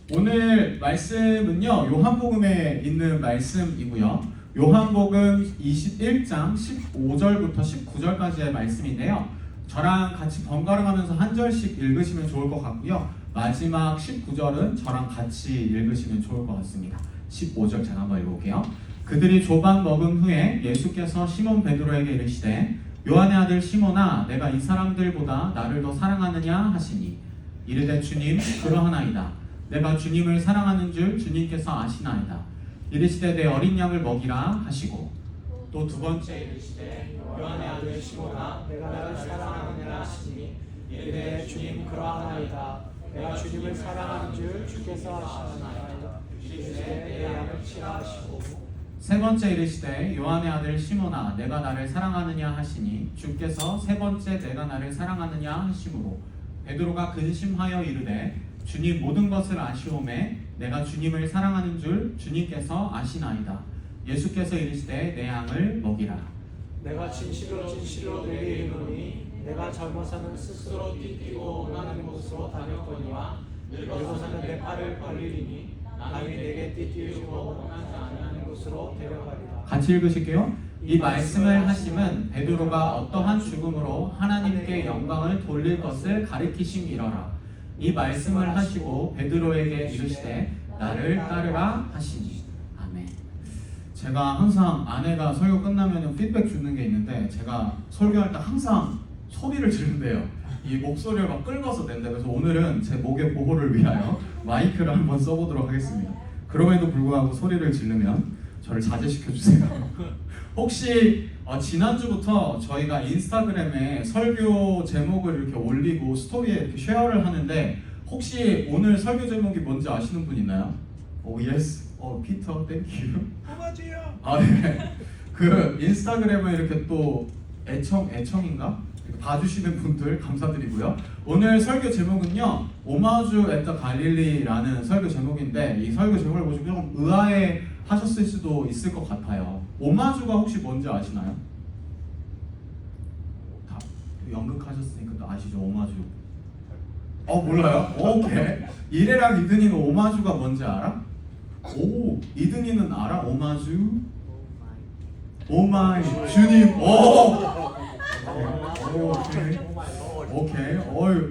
오늘 말씀은요, 요한복음에 있는 말씀이고요. 요한복음 21장 15절부터 19절까지의 말씀인데요. 저랑 같이 번갈아가면서 한 절씩 읽으시면 좋을 것 같고요. 마지막 19절은 저랑 같이 읽으시면 좋을 것 같습니다. 15절 제가 한번 읽어볼게요. 그들이 조반 먹은 후에 예수께서 시몬 베드로에게 이르시되 요한의 아들 시몬아, 내가 이 사람들보다 나를 더 사랑하느냐 하시니 이르되 주님, 그러하나이다. 내가 주님을 사랑하는 줄 주님께서 아시나이다. 이르시되 내 어린 양을 먹이라 하시고, 또 두 번째 이르시되 요한의 아들 시몬아, 내가 나를 사랑하느냐 하시니 이르되 주님, 그러하나이다. 내가 주님을 사랑하는 줄 주께서 아시나이다. 이르시되 내 양을 치라 하시고, 세 번째 이르시되 요한의 아들 시몬아, 내가 나를 사랑하느냐 하시니 주께서 세 번째 내가 나를 사랑하느냐 하심으로 베드로가 근심하여 이르되 주님, 모든 것을 아시오매 내가 주님을 사랑하는 줄 주님께서 아시나이다. 예수께서 이르시되 내 양을 먹이라. 내가 진실로 진실로 내게 이르노니 내가 젊어서는 스스로 뛰뛰고 원하는 곳으로 다녔거니와 늙어서는 내 팔을 벌리리니 남이 내게 뛰뛰고 원하지 아니하는 곳으로 데려가리라. 같이 읽으실게요. 이 말씀을 하심은 베드로가 어떠한 죽음으로 하나님께 영광을 돌릴 것을 가리키심이러라. 이 말씀을 하시고 베드로에게 이르시되 나를 따르라 하시니. 아멘. 제가 항상 아내가 설교 끝나면 피드백 주는 게 있는데, 제가 설교할 때 항상 소리를 지른대요. 이 목소리를 막 끌어서 낸다. 그래서 오늘은 제 목의 보호를 위하여 마이크를 한번 써보도록 하겠습니다. 그럼에도 불구하고 소리를 지르면 저를 자제시켜 주세요. 혹시 지난주부터 저희가 인스타그램에 설교 제목을 이렇게 올리고 스토리에 이렇게 쉐어를 하는데, 혹시 오늘 설교 제목이 뭔지 아시는 분 있나요? 오 예스. 피터 땡큐. 오마주요. 네. 그 인스타그램에 이렇게 또 애청인가? 이렇게 봐주시는 분들 감사드리고요. 오늘 설교 제목은요, 오마주 앳 더 갈릴리라는 설교 제목인데, 이 설교 제목을 보시면 좀 의아해 하셨을 수도 있을 것 같아요. 오마주가 혹시 뭔지 아시나요? 다 연극하셨으니까 또 아시죠? 오마주. 몰라요? 오케이. 이래랑 이든이는 오마주가 뭔지 알아? 오, 이든이는 알아? 오마주? 오마이 주님. 오케이.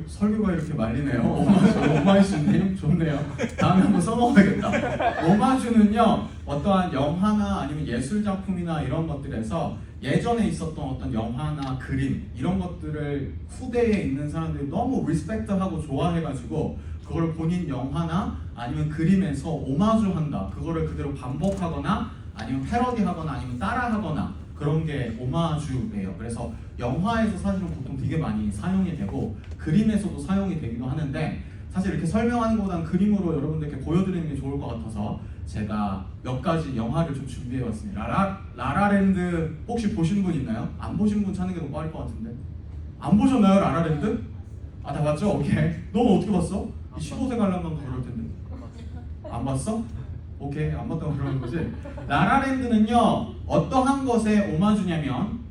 설교가 이렇게 말리네요. 오마이 주님 좋네요. 다음에 한번 써먹어야겠다. 오마주는요, 어떠한 영화나 아니면 예술 작품이나 이런 것들에서 예전에 있었던 어떤 영화나 그림 이런 것들을 후대에 있는 사람들이 너무 리스펙트하고 좋아해가지고 그걸 본인 영화나 아니면 그림에서 오마주한다. 그거를 그대로 반복하거나 아니면 패러디하거나 아니면 따라하거나 그런 게 오마주예요. 그래서 영화에서 사실은 보통 되게 많이 사용이 되고 그림에서도 사용이 되기도 하는데, 사실 이렇게 설명하는 것보다는 그림으로 여러분들께 보여드리는 게 좋을 것 같아서 제가 몇 가지 영화를 좀 준비해봤습니다. 라라랜드 혹시 보신 분 있나요? 안 보신 분 찾는 게 더 빠를 것 같은데. 안 보셨나요, 라라랜드? 다 봤죠? 오케이. 너는 어떻게 봤어? 15세 관람만 그럴 텐데. 안 봤어? 오케이, 안 봤다고 그러는 거지. 라라랜드는요, 어떠한 것에 오마주냐면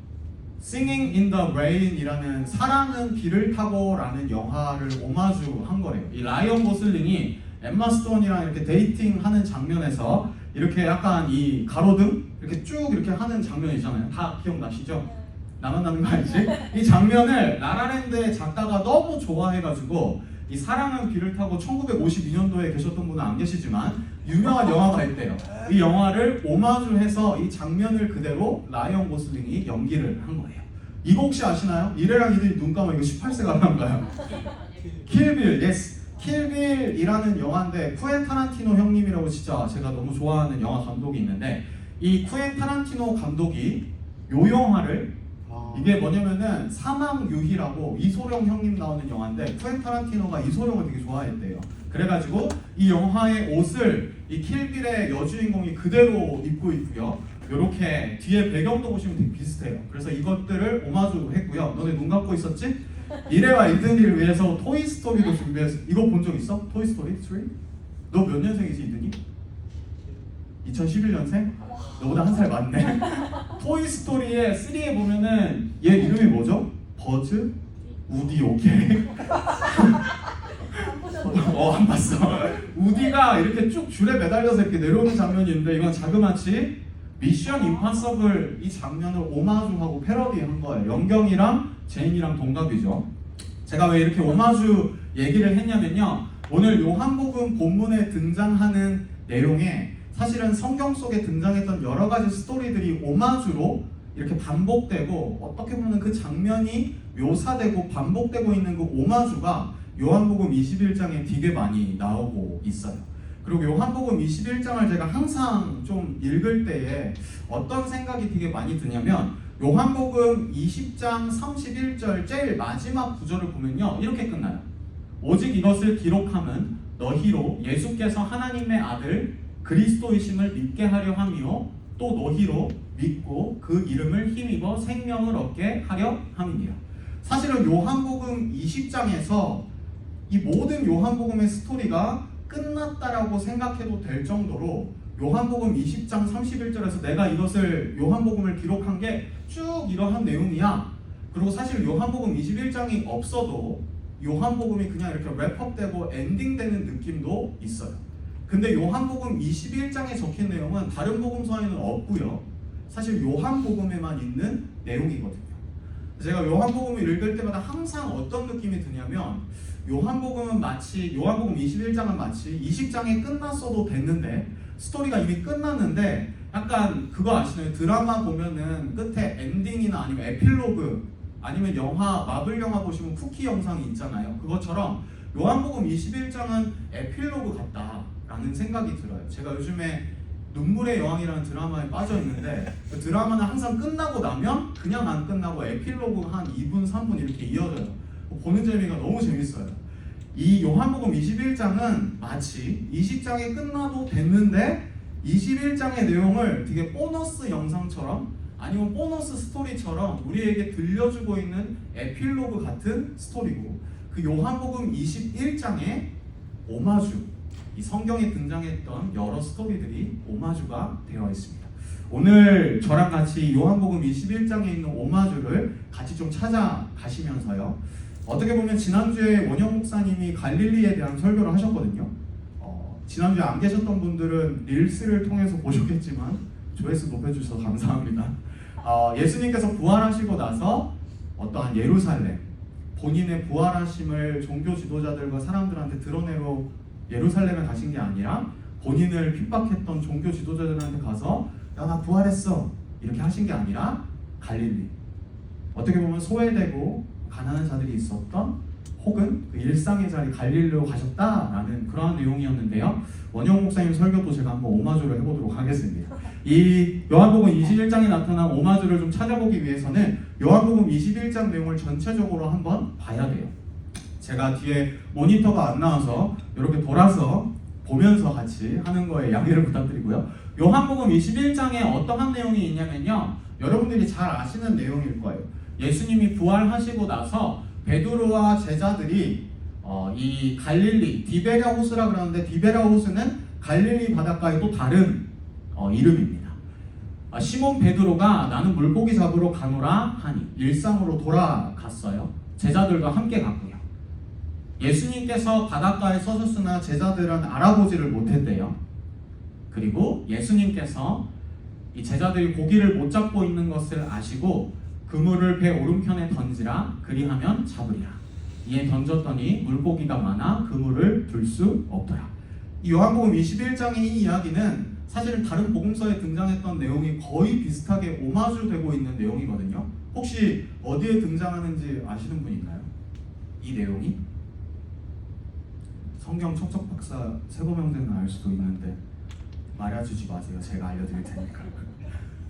Singing in the Rain 이라는 사랑은 비를 타고 라는 영화를 오마주한 거래요. 이 라이언 고슬링이 엠마 스톤이랑 이렇게 데이팅하는 장면에서 이렇게 약간 이 가로등 이렇게 쭉 이렇게 하는 장면 있잖아요. 다 기억나시죠? 나만 나는 거 아니지? 이 장면을 라라랜드의 작가가 너무 좋아해가지고 이 사랑은 비를 타고 1952년도에 계셨던 분은 안 계시지만 유명한 영화가 있대요. 이 영화를 오마주해서 이 장면을 그대로 라이언 고슬링이 연기를 한 거예요. 이거 혹시 아시나요? 이래랑 이들이 눈 감아. 이거 18세 가능한가요? 킬빌, 예스. 킬빌이라는 영화인데 쿠엔 타란티노 형님이라고 진짜 제가 너무 좋아하는 영화 감독이 있는데, 이 쿠엔 타란티노 감독이 요 영화를, 이게 뭐냐면은 사망유희라고 이소룡 형님 나오는 영화인데 쿠엔 타란티노가 이소룡을 되게 좋아했대요. 그래가지고 이 영화의 옷을 이 킬빌의 여주인공이 그대로 입고 있고요. 이렇게 뒤에 배경도 보시면 되게 비슷해요. 그래서 이것들을 오마주로 했고요. 너네 눈 감고 있었지? 이래와 이든이를 위해서 토이스토리도 준비했어. 이거 본 적 있어? 토이스토리 3? 너 몇 년생이지, 이든이? 2011년생? 너보다 한 살 많네. 토이스토리의 3에 보면은 얘 이름이 뭐죠? 버즈? 우디. 오케이. 안 봤어. 우디가 이렇게 쭉 줄에 매달려서 이렇게 내려오는 장면이 있는데 이건 자그마치 미션 임파서블 이 장면을 오마주하고 패러디한 거예요. 영경이랑 제인이랑 동갑이죠. 제가 왜 이렇게 오마주 얘기를 했냐면요. 오늘 요한복음 본문에 등장하는 내용에 사실은 성경 속에 등장했던 여러 가지 스토리들이 오마주로 이렇게 반복되고 어떻게 보면 그 장면이 묘사되고 반복되고 있는 그 오마주가 요한복음 21장에 되게 많이 나오고 있어요. 그리고 요한복음 21장을 제가 항상 좀 읽을 때에 어떤 생각이 되게 많이 드냐면 요한복음 20장 31절 제일 마지막 구절을 보면요. 이렇게 끝나요. 오직 이것을 기록함은 너희로 예수께서 하나님의 아들 그리스도이심을 믿게 하려 함이요 또 너희로 믿고 그 이름을 힘입어 생명을 얻게 하려 함이니라. 사실은 요한복음 20장에서 이 모든 요한복음의 스토리가 끝났다라고 생각해도 될 정도로 요한복음 20장 31절에서 내가 이것을 요한복음을 기록한 게 쭉 이러한 내용이야. 그리고 사실 요한복음 21장이 없어도 요한복음이 그냥 이렇게 랩업되고 엔딩되는 느낌도 있어요. 근데 요한복음 21장에 적힌 내용은 다른 복음서에는 없고요. 사실 요한복음에만 있는 내용이거든요. 제가 요한복음을 읽을 때마다 항상 어떤 느낌이 드냐면 요한복음 21장은 마치 20장에 끝났어도 됐는데 스토리가 이미 끝났는데 약간 그거 아시나요? 드라마 보면은 끝에 엔딩이나 아니면 에필로그 아니면 영화 마블 영화 보시면 쿠키 영상이 있잖아요. 그것처럼 요한복음 21장은 에필로그 같다라는 생각이 들어요. 제가 요즘에 눈물의 여왕이라는 드라마에 빠져 있는데 그 드라마는 항상 끝나고 나면 그냥 안 끝나고 에필로그 한 2분 3분 이렇게 이어져요. 보는 재미가 너무 재밌어요. 이 요한복음 21장은 마치 20장이 끝나도 됐는데 21장의 내용을 되게 보너스 영상처럼 아니면 보너스 스토리처럼 우리에게 들려주고 있는 에필로그 같은 스토리고 그 요한복음 21장의 오마주 이 성경에 등장했던 여러 스토리들이 오마주가 되어 있습니다. 오늘 저랑 같이 요한복음 21장에 있는 오마주를 같이 좀 찾아가시면서요. 어떻게 보면 지난주에 원영 목사님이 갈릴리에 대한 설교를 하셨거든요. 지난주에 안 계셨던 분들은 릴스를 통해서 보셨겠지만 조회수 높여주셔서 감사합니다. 예수님께서 부활하시고 나서 어떠한 예루살렘 본인의 부활하심을 종교 지도자들과 사람들한테 드러내러 예루살렘에 가신 게 아니라 본인을 핍박했던 종교 지도자들한테 가서 야, 나 부활했어 이렇게 하신 게 아니라 갈릴리 어떻게 보면 소외되고 가난한 자들이 있었던 혹은 그 일상의 자리 갈릴리로 가셨다라는 그러한 내용이었는데요. 원영 목사님 설교도 제가 한번 오마주를 해보도록 하겠습니다. 이 요한복음 21장에 나타난 오마주를 좀 찾아보기 위해서는 요한복음 21장 내용을 전체적으로 한번 봐야 돼요. 제가 뒤에 모니터가 안 나와서 이렇게 돌아서 보면서 같이 하는 거에 양해를 부탁드리고요. 요한복음 21장에 어떠한 내용이 있냐면요. 여러분들이 잘 아시는 내용일 거예요. 예수님이 부활하시고 나서 베드로와 제자들이 이 갈릴리 디베랴 호수라 그러는데 디베랴 호수는 갈릴리 바닷가의 또 다른 이름입니다. 시몬 베드로가 나는 물고기 잡으러 가노라 하니 일상으로 돌아갔어요. 제자들과 함께 갔고요. 예수님께서 바닷가에 서셨으나 제자들은 알아보지를 못했대요. 그리고 예수님께서 이 제자들이 고기를 못 잡고 있는 것을 아시고 그물을 배 오른편에 던지라 그리하면 잡으리라. 이에 던졌더니 물고기가 많아 그물을 들 수 없더라. 이 요한복음 21장의 이 이야기는 사실은 다른 복음서에 등장했던 내용이 거의 비슷하게 오마주되고 있는 내용이거든요. 혹시 어디에 등장하는지 아시는 분 있나요? 이 내용이? 성경 척척 박사 세고명대는 알 수도 있는데 말해주지 마세요. 제가 알려드릴 테니까.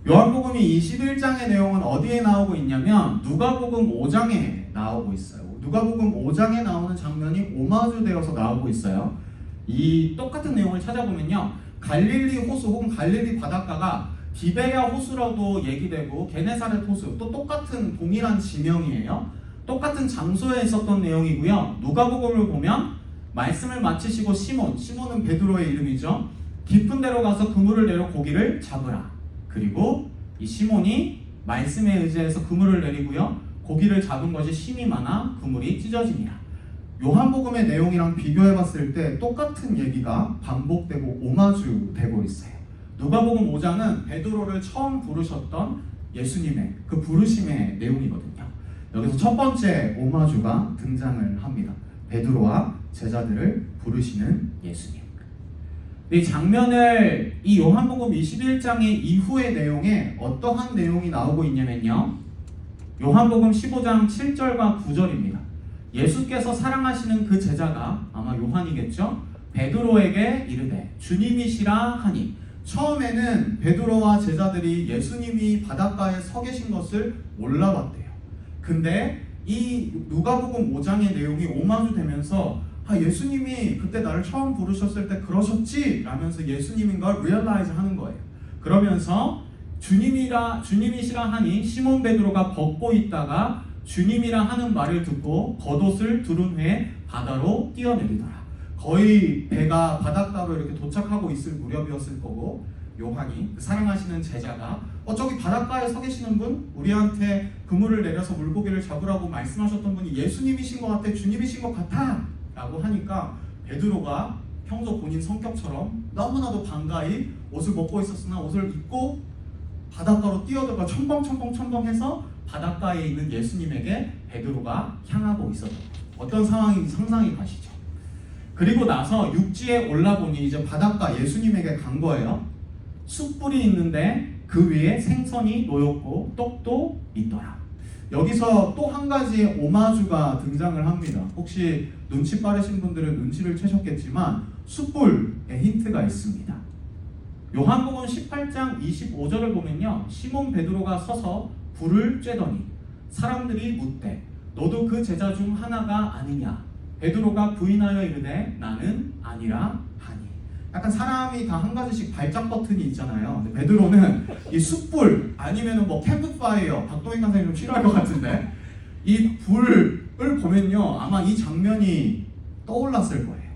요한복음이 21장의 내용은 어디에 나오고 있냐면 누가복음 5장에 나오고 있어요. 누가복음 5장에 나오는 장면이 오마주 되어서 나오고 있어요. 이 똑같은 내용을 찾아보면요. 갈릴리 호수 혹은 갈릴리 바닷가가 디베랴 호수라도 얘기되고 게네사렛 호수 또 똑같은 동일한 지명이에요. 똑같은 장소에 있었던 내용이고요. 누가복음을 보면 말씀을 마치시고 시몬은 베드로의 이름이죠. 깊은 데로 가서 그물을 내려 고기를 잡으라. 그리고 이 시몬이 말씀에 의지해서 그물을 내리고요. 고기를 잡은 것이 힘이 많아 그물이 찢어지니라. 요한복음의 내용이랑 비교해봤을 때 똑같은 얘기가 반복되고 오마주 되고 있어요. 누가복음 5장은 베드로를 처음 부르셨던 예수님의 그 부르심의 내용이거든요. 여기서 첫 번째 오마주가 등장을 합니다. 베드로와 제자들을 부르시는 예수님. 이 장면을 이 요한복음 21장의 이후의 내용에 어떠한 내용이 나오고 있냐면요, 요한복음 15장 7절과 9절입니다. 예수께서 사랑하시는 그 제자가, 아마 요한이겠죠, 베드로에게 이르되 주님이시라 하니. 처음에는 베드로와 제자들이 예수님이 바닷가에 서 계신 것을 몰라봤대요. 근데 이 누가복음 5장의 내용이 오마주 되면서 예수님이 그때 나를 처음 부르셨을 때 그러셨지? 라면서 예수님인 걸 리얼라이즈 하는 거예요. 그러면서 주님이시라 하니 시몬 베드로가 벗고 있다가 주님이라 하는 말을 듣고 겉옷을 두른 후에 바다로 뛰어내리더라. 거의 배가 바닷가로 이렇게 도착하고 있을 무렵이었을 거고, 요한이 사랑하시는 제자가 저기 바닷가에 서 계시는 분, 우리한테 그물을 내려서 물고기를 잡으라고 말씀하셨던 분이 예수님이신 것 같아, 주님이신 것 같아 라고 하니까 베드로가 평소 본인 성격처럼 너무나도 반가이 옷을 벗고 있었으나 옷을 입고 바닷가로 뛰어들어가 첨벙첨벙첨벙해서 바닷가에 있는 예수님에게 베드로가 향하고 있었던 어떤 상황인지 상상이 가시죠. 그리고 나서 육지에 올라보니 이제 바닷가 예수님에게 간 거예요. 숯불이 있는데 그 위에 생선이 놓였고 떡도 있더라. 여기서 또 한 가지 오마주가 등장을 합니다. 혹시 눈치 빠르신 분들은 눈치를 채셨겠지만 숯불에 힌트가 있습니다. 요한복음 18장 25절을 보면요, 시몬 베드로가 서서 불을 쬐더니 사람들이 묻되 너도 그 제자 중 하나가 아니냐? 베드로가 부인하여 이르되 나는 아니라 하니. 약간 사람이 다 한 가지씩 발작 버튼이 있잖아요. 근데 베드로는 이 숯불 아니면은 뭐 캠프파이어, 박동인 강사님 좀 싫어할 것 같은데, 이 불을 보면요 아마 이 장면이 떠올랐을 거예요.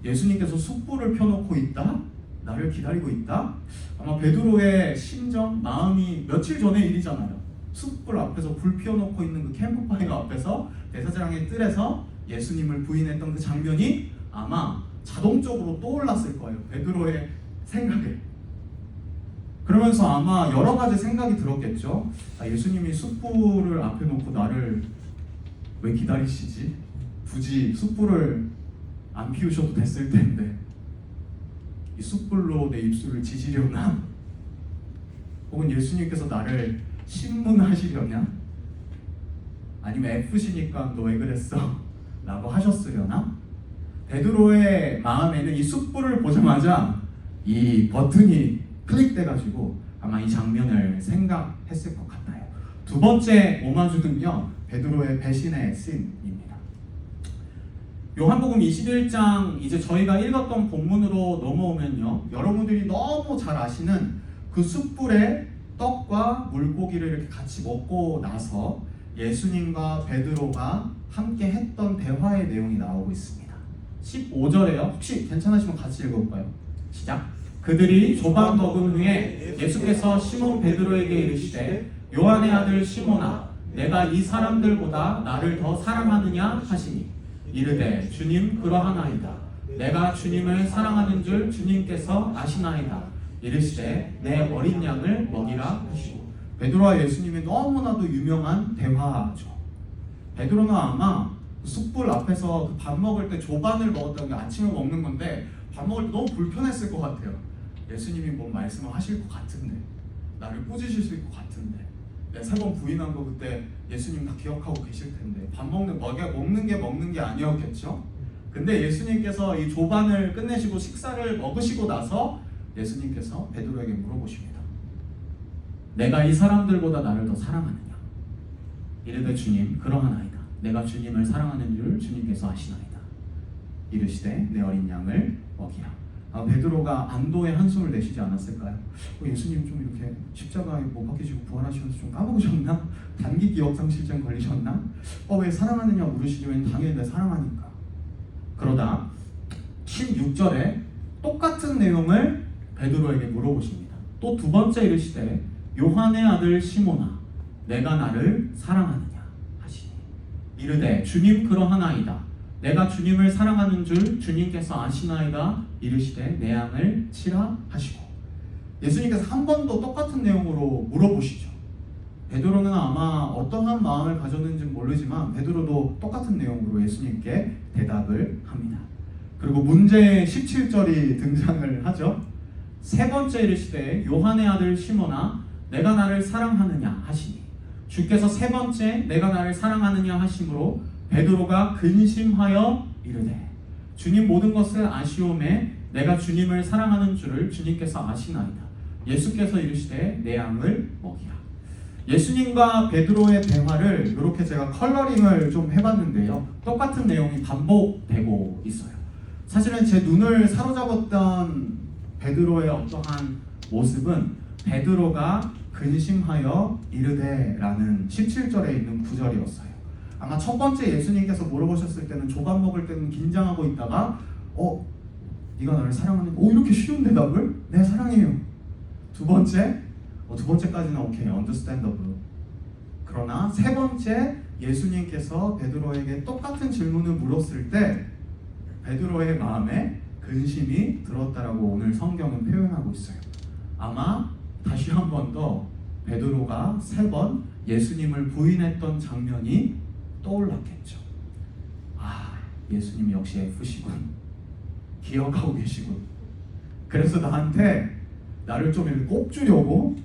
예수님께서 숯불을 펴놓고 있다? 나를 기다리고 있다? 아마 베드로의 심정, 마음이 며칠 전의 일이잖아요. 숯불 앞에서 불 피워놓고 있는 그 캠프파이어 앞에서 대사장의 뜰에서 예수님을 부인했던 그 장면이 아마 자동적으로 떠올랐을 거예요. 베드로의 생각에. 그러면서 아마 여러 가지 생각이 들었겠죠. 예수님이 숯불을 앞에 놓고 나를 왜 기다리시지? 굳이 숯불을 안 피우셔도 됐을 텐데 이 숯불로 내 입술을 지지려나? 혹은 예수님께서 나를 신문하시려냐? 아니면 F시니까 너 왜 그랬어? 라고 하셨으려나? 베드로의 마음에는 이 숯불을 보자마자 이 버튼이 클릭돼가지고 아마 이 장면을 생각했을 것 같아요. 두 번째 오마주는요, 베드로의 배신의 씬입니다. 요한복음 21장 이제 저희가 읽었던 본문으로 넘어오면요, 여러분들이 너무 잘 아시는 그 숯불에 떡과 물고기를 이렇게 같이 먹고 나서 예수님과 베드로가 함께 했던 대화의 내용이 나오고 있습니다. 15절에요. 혹시 괜찮으시면 같이 읽어볼까요? 시작. 그들이 조반 먹은 후에 예수께서 시몬 베드로에게 이르시되 요한의 아들 시몬아, 내가 이 사람들보다 나를 더 사랑하느냐 하시니 이르되 주님 그러하나이다. 내가 주님을 사랑하는 줄 주님께서 아시나이다. 이르시되 내 어린 양을 먹이라 하시고. 베드로와 예수님이 너무나도 유명한 대화죠. 베드로는 아마 숯불 앞에서 밥 먹을 때 조반을 먹었다는 게 아침에 먹는 건데 밥 먹을 때 너무 불편했을 것 같아요. 예수님이 뭔 말씀을 하실 것 같은데, 나를 꾸짖으실 것 같은데, 내가 3번 부인한 거 그때 예수님 다 기억하고 계실 텐데 밥 먹는 게 아니었겠죠? 근데 예수님께서 이 조반을 끝내시고 식사를 먹으시고 나서 예수님께서 베드로에게 물어보십니다. 내가 이 사람들보다 나를 더 사랑하느냐? 이르되 주님 그러하나이다. 내가 주님을 사랑하는 줄 주님께서 아시나이다. 이르시되 내 어린 양을 먹이라. 베드로가 안도의 한숨을 내쉬지 않았을까요? 예수님 좀 이렇게 십자가에 못 박히시고 부활하시면서 좀 까먹으셨나? 단기 기억상실증 걸리셨나? 왜 사랑하느냐 물으시면 당연히 내 사랑하니까. 그러다 16절에 똑같은 내용을 베드로에게 물어보십니다. 또 두 번째 이르시되 요한의 아들 시몬아, 내가 나를 사랑하느냐 하시니 이르되 주님 그러하나이다. 내가 주님을 사랑하는 줄 주님께서 아시나이다 이르시되 내 양을 치라 하시고, 예수님께서 한 번 더 똑같은 내용으로 물어보시죠. 베드로는 아마 어떠한 마음을 가졌는지 모르지만 베드로도 똑같은 내용으로 예수님께 대답을 합니다. 그리고 문제의 17절이 등장을 하죠. 세 번째 이르시되 요한의 아들 시몬아 내가 나를 사랑하느냐 하시니, 주께서 세 번째 내가 나를 사랑하느냐 하심으로 베드로가 근심하여 이르되 주님 모든 것을 아시오매 내가 주님을 사랑하는 줄을 주님께서 아시나이다. 예수께서 이르시되 내 양을 먹이라. 예수님과 베드로의 대화를 이렇게 제가 컬러링을 좀 해봤는데요, 똑같은 내용이 반복되고 있어요. 사실은 제 눈을 사로잡았던 베드로의 어떠한 모습은 베드로가 근심하여 이르되 라는 17절에 있는 구절이었어요. 아마 첫 번째 예수님께서 물어보셨을 때는 조각 먹을 때는 긴장하고 있다가 네가 나를 사랑하는, 이렇게 쉬운 대답을? 네 사랑해요. 두 번째까지는 오케이, understandable. 그러나 세 번째 예수님께서 베드로에게 똑같은 질문을 물었을 때 베드로의 마음에 근심이 들었다라고 오늘 성경은 표현하고 있어요. 아마 다시 한 번 더 베드로가 3번 예수님을 부인했던 장면이 떠올랐겠죠. 예수님 역시 F시군, 기억하고 계시군. 그래서 나를 좀 이렇게 꼽주려고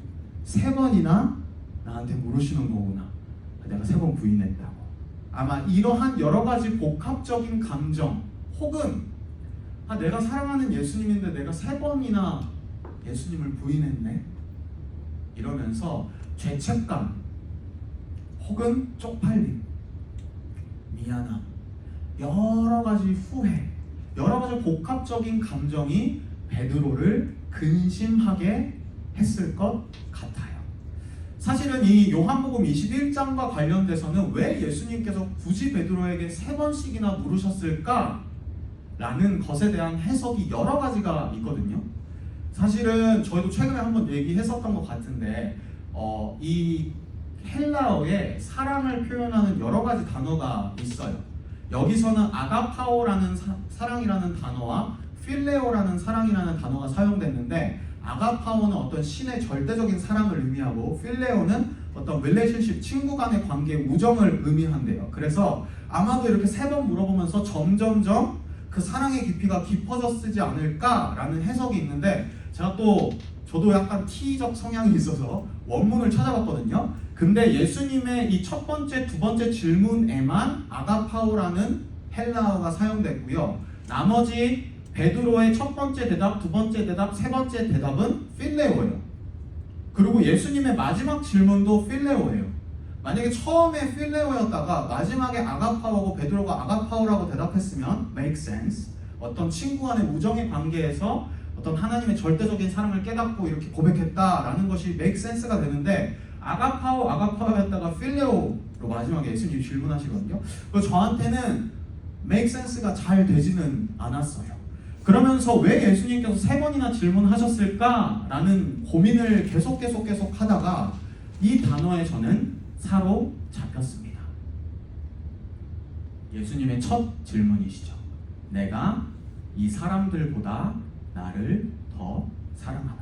3번이나 나한테 물으시는 거구나. 내가 3번 부인했다고. 아마 이러한 여러 가지 복합적인 감정, 혹은 내가 사랑하는 예수님인데 내가 3번이나 예수님을 부인했네, 이러면서 죄책감 혹은 쪽팔림, 미안함, 여러 가지 후회, 여러 가지 복합적인 감정이 베드로를 근심하게 했을 것 같아요. 사실은 이 요한복음 21장과 관련돼서는 왜 예수님께서 굳이 베드로에게 3번씩이나 물으셨을까? 라는 것에 대한 해석이 여러 가지가 있거든요. 사실은 저희도 최근에 한번 얘기했었던 것 같은데 이 헬라어에 사랑을 표현하는 여러 가지 단어가 있어요. 여기서는 아가파오라는 사랑이라는 단어와 필레오라는 사랑이라는 단어가 사용됐는데, 아가파오는 어떤 신의 절대적인 사랑을 의미하고 필레오는 어떤 릴레이션십, 친구 간의 관계, 우정을 의미한대요. 그래서 아마도 이렇게 3번 물어보면서 점점점 그 사랑의 깊이가 깊어졌지 않을까라는 해석이 있는데, 저도 약간 T적 성향이 있어서 원문을 찾아봤거든요. 근데 예수님의 이 첫 번째, 두 번째 질문에만 아가파오라는 헬라어가 사용됐고요. 나머지 베드로의 첫 번째 대답, 두 번째 대답, 세 번째 대답은 필레오예요. 그리고 예수님의 마지막 질문도 필레오예요. 만약에 처음에 필레오였다가 마지막에 아가파오고 베드로가 아가파오라고 대답했으면 make sense. 어떤 친구 간의 우정의 관계에서 어떤 하나님의 절대적인 사랑을 깨닫고 이렇게 고백했다라는 것이 make sense가 되는데, 아가파오였다가 필레오로 마지막에 예수님이 질문하시거든요. 그래서 저한테는 make sense가 잘 되지는 않았어요. 그러면서 왜 예수님께서 3번이나 질문하셨을까라는 고민을 계속 하다가 이 단어에 저는 사로잡혔습니다. 예수님의 첫 질문이시죠. 내가 이 사람들보다 나를 더 사랑하느냐?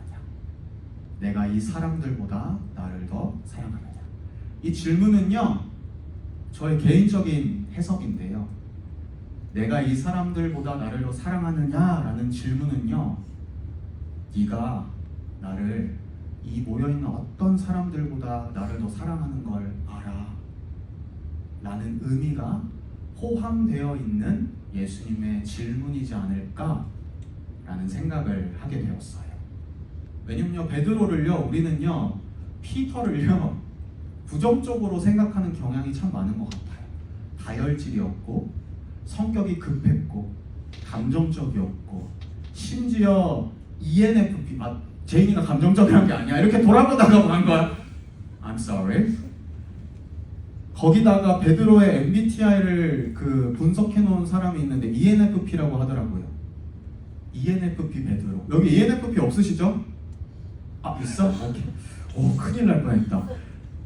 내가 이 사람들보다 나를 더 사랑하느냐? 이 질문은요, 저의 개인적인 해석인데요, 내가 이 사람들보다 나를 더 사랑하느냐라는 질문은요, 네가 나를 이 모여있는 어떤 사람들보다 나를 더 사랑하는 걸 알아 라는 의미가 포함되어 있는 예수님의 질문이지 않을까 라는 생각을 하게 되었어요. 왜냐면요, 베드로를요, 우리는요, 피터를요, 부정적으로 생각하는 경향이 참 많은 것 같아요. 다혈질이었고, 성격이 급했고, 감정적이었고, 심지어 ENFP, 제인이가 감정적이란 게 아니야, 이렇게 돌아보다가 한 거야. I'm sorry. 거기다가 베드로의 MBTI를 분석해 놓은 사람이 있는데 ENFP라고 하더라고요. ENFP 베드로. 여기 ENFP 없으시죠? 있어? 오케이. 큰일 날 뻔했다.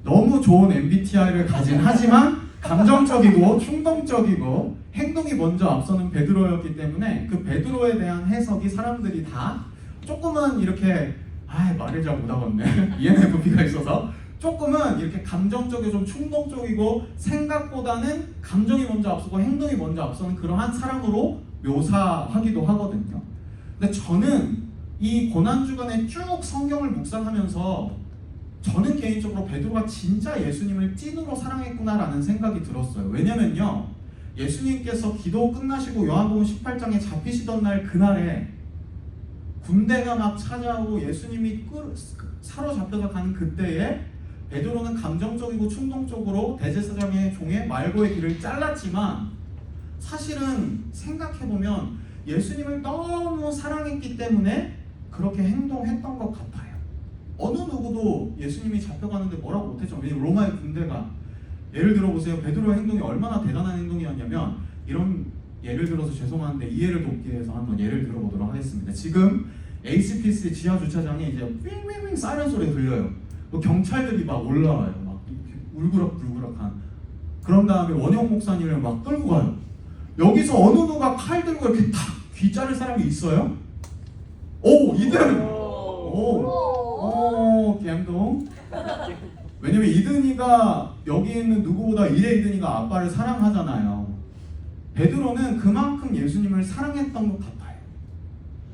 너무 좋은 MBTI를 가진, 하지만 감정적이고 충동적이고 행동이 먼저 앞서는 베드로였기 때문에 그 베드로에 대한 해석이 사람들이 다 조금은 이렇게 말을 잘 못하겠네 ENFP가 있어서 조금은 이렇게 감정적이고 좀 충동적이고 생각보다는 감정이 먼저 앞서고 행동이 먼저 앞서는 그러한 사람으로 묘사하기도 하거든요. 근데 저는 이 고난주간에 쭉 성경을 묵상하면서 저는 개인적으로 베드로가 진짜 예수님을 찐으로 사랑했구나라는 생각이 들었어요. 왜냐면요, 예수님께서 기도 끝나시고 요한복음 18장에 잡히시던 날 그날에 군대가 막 찾아오고 예수님이 사로잡혀서 가는 그때에 베드로는 감정적이고 충동적으로 대제사장의 종의 말고의 길을 잘랐지만 사실은 생각해보면 예수님을 너무 사랑했기 때문에 그렇게 행동했던 것 같아요. 어느 누구도 예수님이 잡혀가는데 뭐라고 못했죠. 왜냐면 로마의 군대가, 예를 들어보세요. 베드로의 행동이 얼마나 대단한 행동이었냐면, 이런 예를 들어서 죄송한데 이해를 돕기 위해서 한번 예를 들어보도록 하겠습니다. 지금 HPC 지하 주차장에 이제 윙윙윙 사이렌 소리 들려요. 경찰들이 막 올라와요. 막 울그락불그락한. 그런 다음에 원영 목사님을 막 끌고 가요. 여기서 어느 누가 칼 들고 이렇게 탁 귀 자를 사람이 있어요? 오, 이든! 오, 감동. 왜냐면 이든이가 여기 있는 누구보다 이든이가 아빠를 사랑하잖아요. 베드로는 그만큼 예수님을 사랑했던 것 같아요.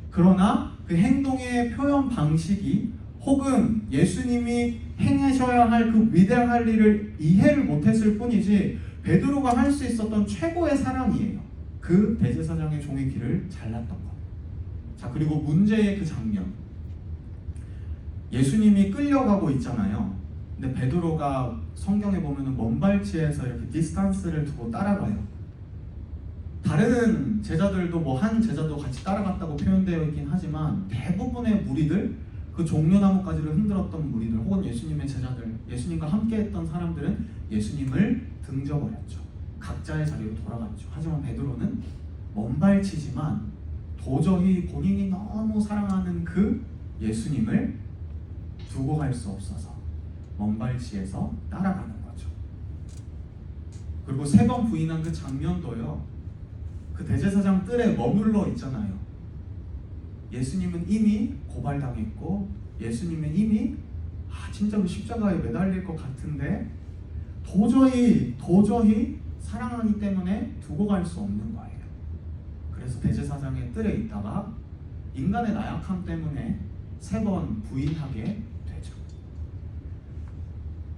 그러나 그 행동의 표현 방식이 혹은 예수님이 행하셔야 할 그 위대한 일을 이해를 못했을 뿐이지 베드로가 할 수 있었던 최고의 사랑이에요. 그 대제사장의 종의 길을 잘랐던 것. 자, 그리고 문제의 그 장면. 예수님이 끌려가고 있잖아요. 근데 베드로가 성경에 보면은 먼발치에서 이렇게 디스탄스를 두고 따라가요. 다른 제자들도 뭐 한 제자도 같이 따라갔다고 표현되어 있긴 하지만 대부분의 무리들, 그 종려나무까지를 흔들었던 무리들 혹은 예수님의 제자들, 예수님과 함께했던 사람들은 예수님을 등져버렸죠. 각자의 자리로 돌아갔죠. 하지만 베드로는 먼발치지만 도저히 본인이 너무 사랑하는 그 예수님을 두고 갈 수 없어서 먼발치에서 따라가는 거죠. 그리고 3번 부인한 그 장면도요, 그 대제사장 뜰에 머물러 있잖아요. 예수님은 이미 고발당했고 예수님은 이미 진짜 그 십자가에 매달릴 것 같은데 도저히 사랑하기 때문에 두고 갈 수 없는 거예요. 그래서 대제사장의 뜰에 있다가 인간의 나약함 때문에 3번 부인하게 되죠.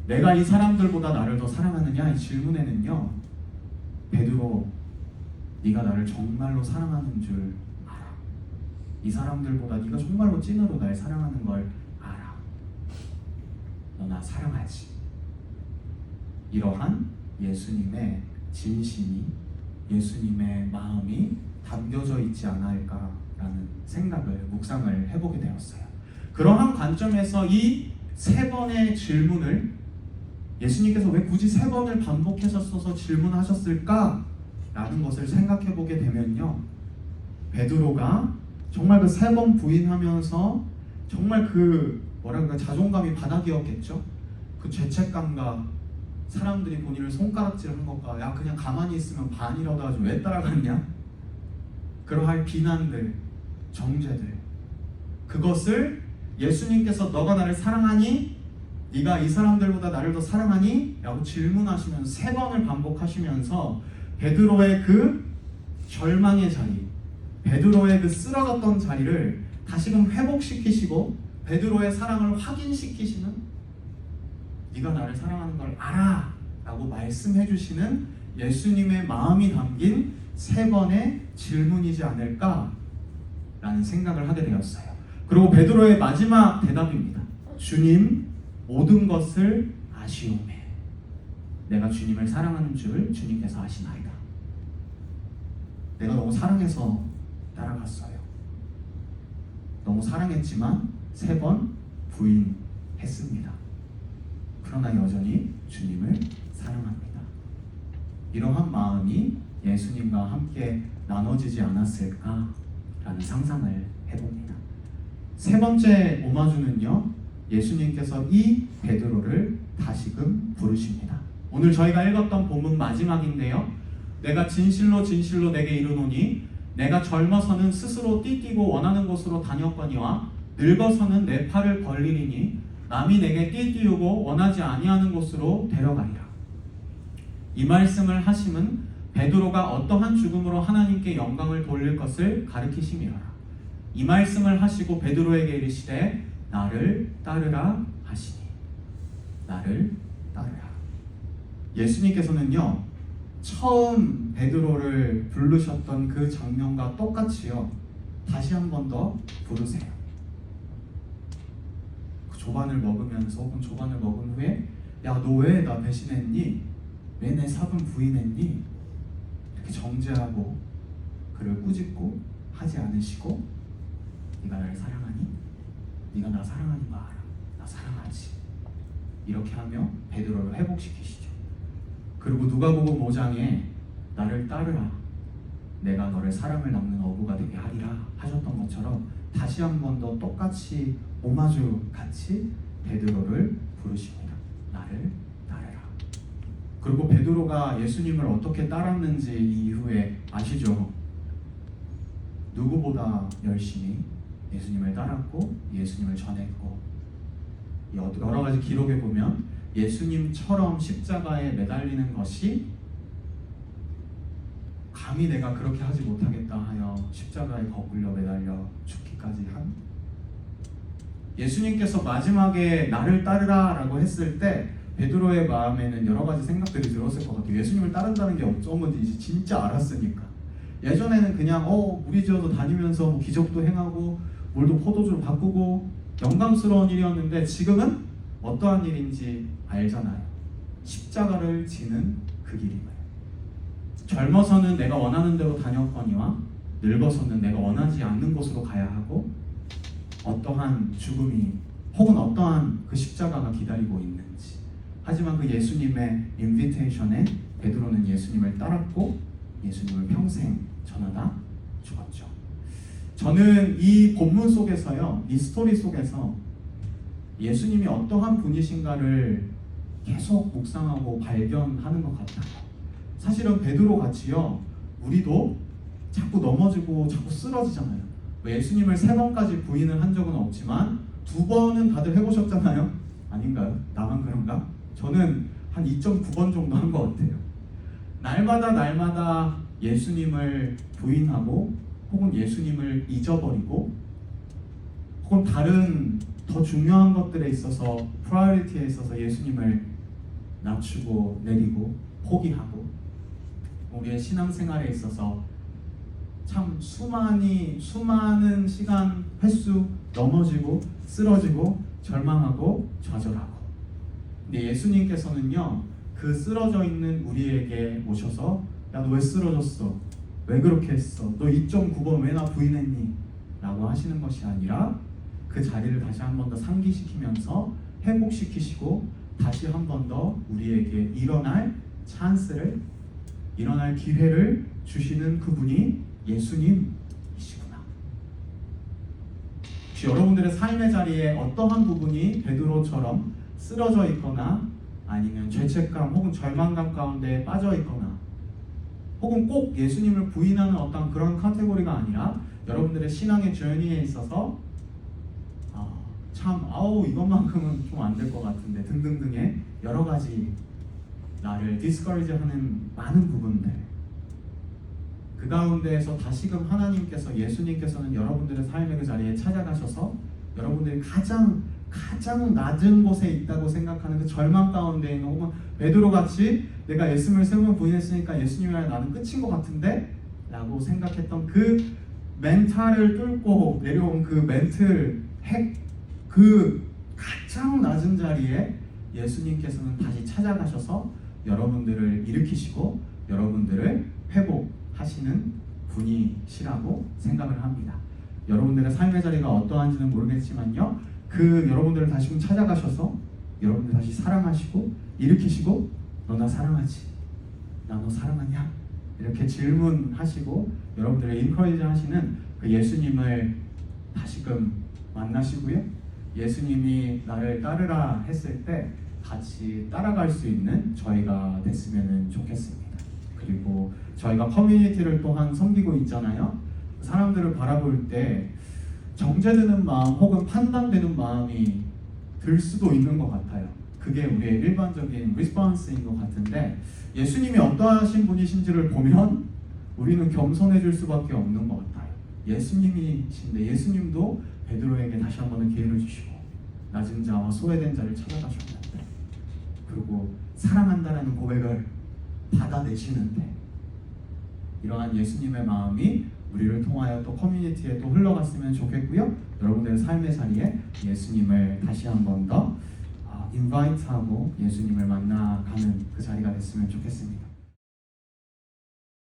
내가 이 사람들보다 나를 더 사랑하느냐? 이 질문에는요, 베드로, 네가 나를 정말로 사랑하는 줄 알아. 이 사람들보다 네가 정말로 찐으로 날 사랑하는 걸 알아. 너 나 사랑하지. 이러한 예수님의 진심이, 예수님의 마음이 담겨져 있지 않을까라는 생각을, 묵상을 해보게 되었어요. 그러한 관점에서 이 3번의 질문을 예수님께서 왜 굳이 3번을 반복해서 질문하셨을까? 라는 것을 생각해 보게 되면요, 베드로가 정말 그 3번 부인하면서 정말 그 뭐랄까 자존감이 바닥이었겠죠. 그 죄책감과 사람들이 본인을 손가락질한 것과 야 그냥 가만히 있으면 반이라도 하지 왜 따라갔냐, 그러한 비난들, 정죄들, 그것을 예수님께서 너가 나를 사랑하니? 네가 이 사람들보다 나를 더 사랑하니? 라고 질문하시면서 3번을 반복하시면서 베드로의 그 절망의 자리, 베드로의 그 쓰러졌던 자리를 다시금 회복시키시고 베드로의 사랑을 확인시키시는, 네가 나를 사랑하는 걸 알아 라고 말씀해 주시는 예수님의 마음이 담긴 3번의 질문이지 않을까 라는 생각을 하게 되었어요. 그리고 베드로의 마지막 대답입니다. 주님, 모든 것을 아시오매. 내가 주님을 사랑하는 줄 주님께서 아시나이다. 내가 너무 사랑해서 따라갔어요. 너무 사랑했지만 3번 부인했습니다. 그러나 여전히 주님을 사랑합니다. 이러한 마음이 예수님과 함께 나눠지지 않았을까라는 상상을 해봅니다. 3번째 오마주는요, 예수님께서 이 베드로를 다시금 부르십니다. 오늘 저희가 읽었던 본문 마지막인데요, 내가 진실로 진실로 내게 이르노니 내가 젊어서는 스스로 띠띠고 원하는 곳으로 다녔거니와 늙어서는 내 팔을 벌리리니 남이 내게 띠띠우고 원하지 아니하는 곳으로 데려가리라. 이 말씀을 하심은 베드로가 어떠한 죽음으로 하나님께 영광을 돌릴 것을 가리키심이라. 이 말씀을 하시고 베드로에게 이르시되 나를 따르라 하시니. 나를 따르라. 예수님께서는요, 처음 베드로를 부르셨던 그 장면과 똑같이요, 다시 한 번 더 부르세요. 그 조반을 먹으면서 혹은 조반을 먹은 후에 야, 너 왜 나 배신했니? 왜 내 사분 부인했니? 이렇게 정죄하고 그를 꾸짖고 하지 않으시고 네가 나를 사랑하니? 네가 나 사랑하는 거 알아. 나 사랑하지. 이렇게 하며 베드로를 회복시키시죠. 그리고 누가복음 5장에 나를 따르라. 내가 너를 사랑을 낳는 어부가 되게 하리라 하셨던 것처럼 다시 한 번 더 똑같이 오마주 같이 베드로를 부르십니다. 나를 따르라. 그리고 베드로가 예수님을 어떻게 따랐는지 이후에 아시죠? 누구보다 열심히 예수님을 따랐고 예수님을 전했고, 여러 가지 기록에 보면 예수님처럼 십자가에 매달리는 것이 감히 내가 그렇게 하지 못하겠다 하여 십자가에 거꾸려 매달려 죽기까지 한, 예수님께서 마지막에 나를 따르라 라고 했을 때 베드로의 마음에는 여러 가지 생각들이 들었을 것 같아요. 예수님을 따른다는 게 어떤 건지 이제 진짜 알았으니까. 예전에는 그냥 무리지어서 다니면서 뭐 기적도 행하고 물도 포도주로 바꾸고 영광스러운 일이었는데, 지금은 어떠한 일인지 알잖아요. 십자가를 지는 그 길임을. 젊어서는 내가 원하는 대로 다녔거니와 늙어서는 내가 원하지 않는 곳으로 가야 하고, 어떠한 죽음이 혹은 어떠한 그 십자가가 기다리고 있는지. 하지만 그 예수님의 인비테이션에 베드로는 예수님을 따랐고 예수님을 평생 전하다 죽었죠. 저는 이 본문 속에서요, 이 스토리 속에서 예수님이 어떠한 분이신가를 계속 묵상하고 발견하는 것 같아요. 사실은 베드로 같이요, 우리도 자꾸 넘어지고 자꾸 쓰러지잖아요. 예수님을 3번까지 부인을 한 적은 없지만 2번은 다들 해보셨잖아요. 아닌가요? 나만 그런가? 저는 한 2.9번 정도 한 것 같아요. 날마다 예수님을 부인하고 혹은 예수님을 잊어버리고 혹은 다른 더 중요한 것들에 있어서, 프라이어리티에 있어서 예수님을 낮추고 내리고 포기하고, 우리의 신앙생활에 있어서 참 수많은 시간 횟수 넘어지고 쓰러지고 절망하고 좌절하고, 근데 예수님께서는요, 그 쓰러져 있는 우리에게 오셔서 야, 너 왜 쓰러졌어? 왜 그렇게 했어? 너 2.9번 왜 나 부인했니? 라고 하시는 것이 아니라 그 자리를 다시 한 번 더 상기시키면서 회복시키시고 다시 한 번 더 우리에게 일어날 찬스를, 일어날 기회를 주시는 그분이 예수님이시구나. 혹시 여러분들의 삶의 자리에 어떠한 부분이 베드로처럼 쓰러져 있거나 아니면 죄책감 혹은 절망감 가운데 빠져 있거나 혹은 꼭 예수님을 부인하는 어떤 그런 카테고리가 아니라 여러분들의 신앙의 저니에 있어서 이것만큼은 좀 안 될 것 같은데 등등등의 여러 가지 나를 디스커리지 하는 많은 부분들, 그 가운데에서 다시금 하나님께서, 예수님께서는 여러분들의 삶의 그 자리에 찾아가셔서 여러분들이 가장 낮은 곳에 있다고 생각하는 그 절망 가운데 있는, 혹은 베드로같이 내가 예수님을 3번 부인했으니까 예수님이랑 나는 끝인 것 같은데 라고 생각했던 그 멘탈을 뚫고 내려온 그 그 가장 낮은 자리에 예수님께서는 다시 찾아가셔서 여러분들을 일으키시고 여러분들을 회복하시는 분이시라고 생각을 합니다. 여러분들의 삶의 자리가 어떠한지는 모르겠지만요, 그 여러분들을 다시금 찾아가셔서 여러분들 다시 사랑하시고 일으키시고 너 나 사랑하지? 나 너 사랑하냐? 이렇게 질문하시고 여러분들을 인커리지 하시는 그 예수님을 다시금 만나시고요, 예수님이 나를 따르라 했을 때 같이 따라갈 수 있는 저희가 됐으면 좋겠습니다. 그리고 저희가 커뮤니티를 또한 섬기고 있잖아요. 사람들을 바라볼 때 정죄되는 마음 혹은 판단되는 마음이 들 수도 있는 것 같아요. 그게 우리의 일반적인 리스폰스인 것 같은데 예수님이 어떠하신 분이신지를 보면 우리는 겸손해질 수밖에 없는 것 같아요. 예수님이신데 예수님도 베드로에게 다시 한번 기회를 주시고 낮은 자와 소외된 자를 찾아가셨는데 그리고 사랑한다라는 고백을 받아내시는데 이러한 예수님의 마음이 우리를 통하여 또 커뮤니티에 또 흘러갔으면 좋겠고요. 여러분들의 삶의 자리에 예수님을 다시 한 번 더 인바이트하고 예수님을 만나가는 그 자리가 됐으면 좋겠습니다.